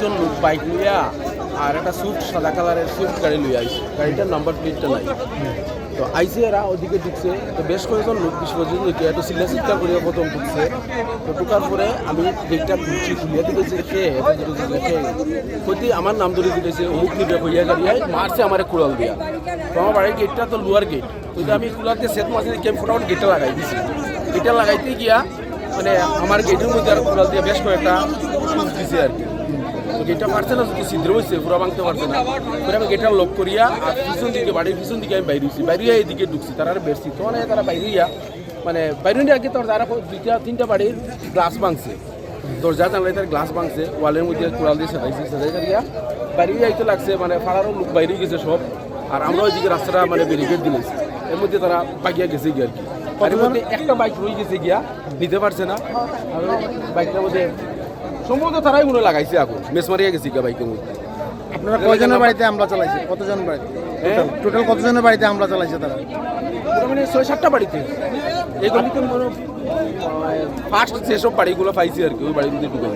দুজন লোক বাইক লইয়া আর একটা সুইফট সাদা কালারের সুইফট গাড়ি লইয়া আইছে, গাড়িটার নাম্বার প্লেটটা নাই। তো আইসে এরা ওদিকে ঢুকছে, তো বেশ কয়েকজন লোক 20-25 লোকে একটু চিল্লা করিয়া প্রথম ঢুকছে। তো ঢুকার পরে আমি গেটটা খুলছি, খুলিয়া দিতেছি খেয়ে প্রতি আমার নাম ধরে দিতেছে অমুক নিবে হইয়া গাড়িয়ায় মারছে আমার কুড়াল দিয়া। তো আমার বাড়ির গেটটা তো লোয়ার গেট, তো আমি কুড়াল দিয়ে সেট মাসে আমি ফটাফট গেটটা লাগাই দিছি। গেটটা লাগাইতে গিয়া মানে আমার গেটের মধ্যে আর কুড়াল দিয়ে বেশ কয়েকটা দিছে আর কি। তো গেটটা পারছে না, যদি ছিদ্র হয়েছে পুরো ভাঙতে পারছে না। পরে আমি গেটটা লক করিয়া আর পিছন দিকে বাড়ির পিছন দিকে আমি বাইরে হয়েছি, বাইরে এদিকে ঢুকছি, তারা বেরছি। তো মানে তারা বাইরে মানে বাইরে আগে তোর যারা 2-3টা বাড়ির গ্লাস ভাঙছে, দরজা জানলাই তার গ্লাস ভাঙছে, ওয়ালের মধ্যে কুড়াল দিয়ে সাজাই করিয়া বাইরে আইতে লাগছে। মানে পাড়ারও লোক বাইরে গেছে সব, আর আমরা ওইদিকে রাস্তাটা মানে ব্যারিকেড দিয়েছি। এর মধ্যে তারা পাকিয়া গেছে গিয়ে আর কি। আর এর মধ্যে একটা বাইক রয়ে গেছে গিয়া, নিতে পারছে না। আর বাইকটার মধ্যে সম্ভবত তারাই মনে লাগাইছে আগুন, মেস মারিয়া গেছে গিয়া বাইকের মধ্যে। আপনারা কয়জনের বাড়িতে হামলা চালাইছে? কতজন বাড়িতে টোটাল কতজনের বাড়িতে হামলা চালাইছে তারা? মানে 6-7টা বাড়িতে। এই গলিতে মনে ফার্স্ট যেসব বাড়িগুলো পাইছি আর কি, ওই বাড়ির মধ্যে ঢুকে